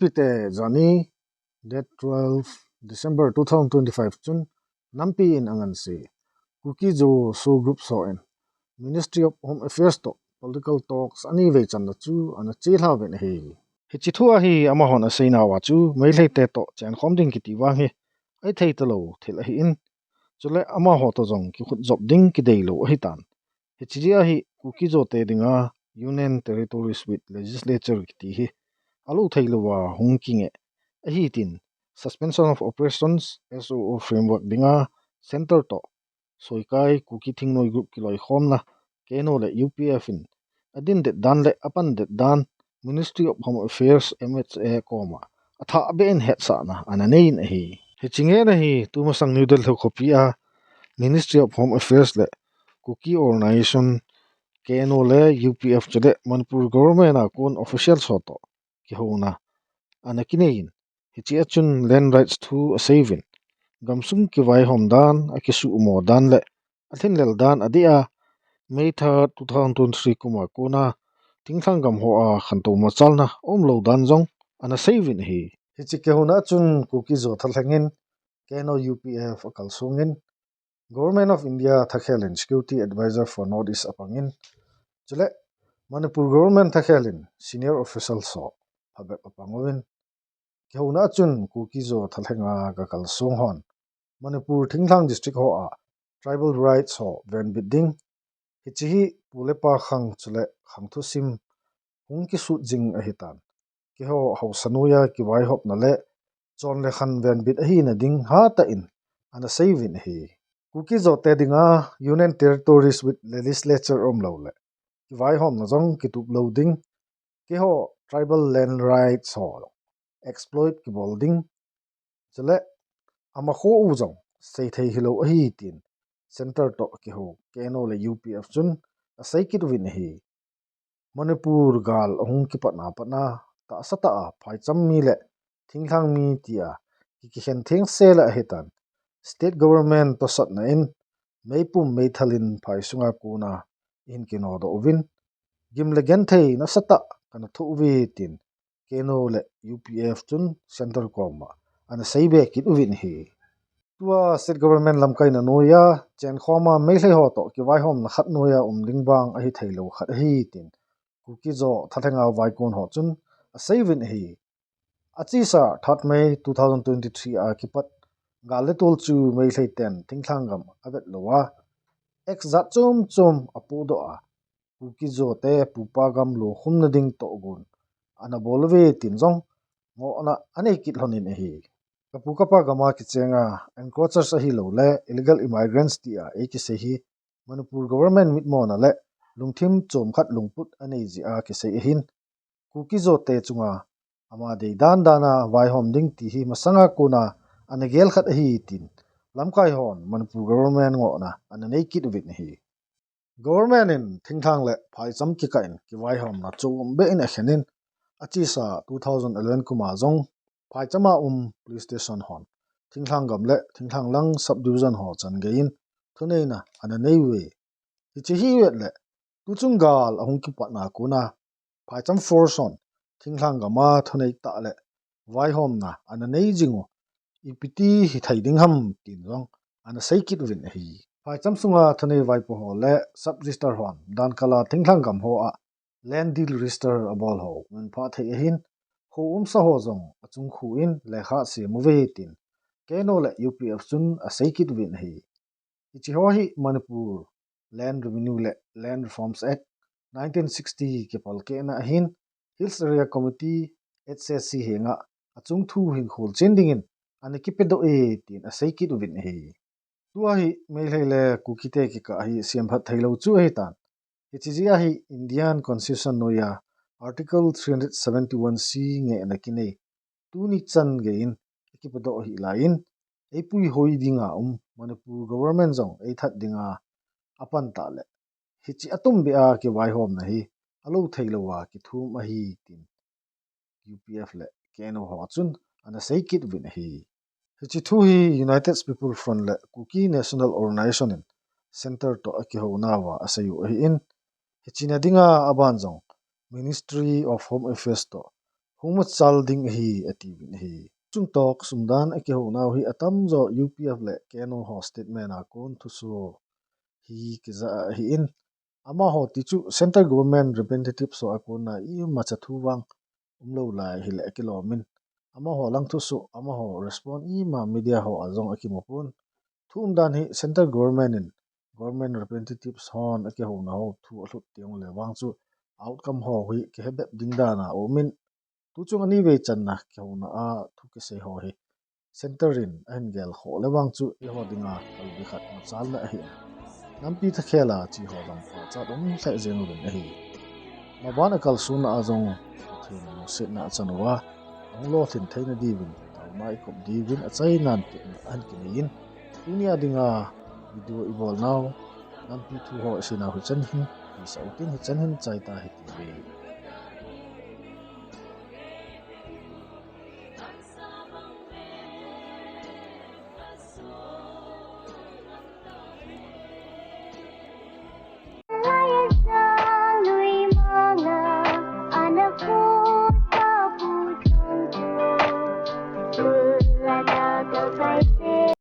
pite zani date 12 December 2025 chun nampi in angan si KUKI zo so group so en Ministry of Home Affairs to political talks ani ve chan na chu ana che hla ven he hi chi thua hi ama hon a seina wa chu mai hlei te to chen khom ding ki ti wa he ai thei to lo thil hi in chule ama ho to jong ki khut job ding ki dei lo hi tan hi chi ria hi KUKI zo te dinga union territories with legislature ki ti hi alu thei lo wa hung king e hi tin suspension of operations SOO framework dinga center to soikai KUKI thingnoi group ki loi khom na keno le UPF in adin de dan le apan de dan Ministry of Home Affairs MHA koma atha ben het sa na ananein hi chinge na hi tumasang new delhi khopia Ministry of Home Affairs le KUKI organization keno le UPF chode Manipur government na kon official soto ki hona anakinein hichi achun land rights to a saving gamsung ki vai hom dan akisu mo dan le athin lel dan adia May 3 2023 kuma kona tingthang gam ho a khanto ma chalna omlo dan jong ana saving hi hichi ke hona chun KUKI zo thalhangin keno UPF akal sungin Government of India Thakhelin Security Advisor for Northeast apangin chule Manipur government Thakhelin senior official so habe apangowin keuna chun KUKI zo thalhenga ka kal sung hon Manipur thingthang district ho a tribal rights ho ven bidding hichi pulepa khang chule khangthu sim hungki su jing a hitan ki ho hausanuya ki wai hop na le chon le khan ven bid a hi na ding ha ta in ana saving hi KUKI zo te dinga union territories with legislature lo le ki vai hom na jong ki tup lo ding ki ho tribal land rights ho exploit ki bolding chale ama kho u jong sei thei hilo a hi tin center to ki ho keno le UPF chun a sei kit win hi Manipur gal ahung ki patna ta sata a phai cham mi le thingthang mi tia ki hen theng sela hitan state government to sat na in meipum meithalin phai sunga kuna in kino do win gimle gen thei na sata kana thu wi tin keno le UPF chun center koma ana seibe kit win hi tua state government lamkai na noya chen khoma meilei ho to ki vai hom na khat noya ding bang a hi theilo khat hi tin KUKI zo thathenga vai kon ho chun a saving hi achi sa 3 May 2023 a kipat gale tol chu meilei ten thingthangam avet lowa exat chum apu do a KUKI zo te pupa gam lo khum na ding to gun ana bolwe tin jong ngo na anei kit honin hi kapu kapa gama ki chenga encroachers a hi lo le illegal immigrants ti a ki se hi Manipur government mit mo na le lungthim chom khat lungput anei ji a ki se hin KUKI zo te chunga ama de dan dana vai hom ding ti hi masanga kuna anagel khat hi tin lamkai hon Manipur government ngo na anei kit win hi government in thingthang le phai cham ki kain ki vai hom na chum be in a khenin achi sa 2011 kuma jong phai chama police station hon thingthang gam le thingthang lang sub division ho chan gein thunei na ana nei we chi hi wet le tu chung gal ahung ki patna kuna phai cham force on thingthang gama thunei ta le vai hom na ana nei jingu ipiti hi thai ding ham tin jong ana sei kit win hi phai cham sunga thunei vai po ho le sub register hon dan kala thingthang gam ho a land deal register abol ho men pha thei hin ho sa ho jong achung khu in lekha se mu ve tin keno le UPF chun a sei kit win hi chi ho hi Manipur Land Revenue le Land Reforms Act 1960 ke pal ke na hin Hills Area Committee HSC henga achung thu hin khul chen dingin ani ki pedo e tin a sei kit win hi tua hi meilei le KUKI te ki ka hi siam phat thailo chu hi tan hi hi Indian Constitution noya Article 371C nge na kine tu ni chan ge in ki pedo hi lain epui hoi dinga Manipur government jong ei that dinga apan ta le hichi atum be a ki vai hom na hi alo thailo wa ki thu ma hi tin UPF le keno ho chun ana sei kit win hi hichi thu hi United People Front le KUKI National Organization in center to aki ho na wa asayu hi in hichi na dinga aban jong Ministry of Home Affairs to huma chal ding hi ativin hi chung tok sumdan ake ho naw hi atam zo UPF le keno ho statement a kon thu so hi kiza hi in ama ho ti chu center government representative so akon na I macha thuwang umlo lai hi le kilomin ama ho lang thu so ama ho respond I ma media ho azong akimopun thum dan hi center government in government representatives hon ake ho na ho thu alut tiang le wang chu outcome ho hi ke hebet ding dana omin tu chung ani ve chan na ke ho na a thu ke se ho hi center in an gel ho le wang chu e ho dinga kal bi khat ma chal na hi nampi tha khela chi ho dam pa cha dom sai zeng lun hi ma ban akal sun a zong thin no se na chanwa anglo thin theina divin taw mai kop divin a chai nan ti na an ki in dunia dinga video ibol now nampi thu ho sina hu chan hin hi sautin hi chan hin chai ta hi ti ve Ajejang lui mga anak ko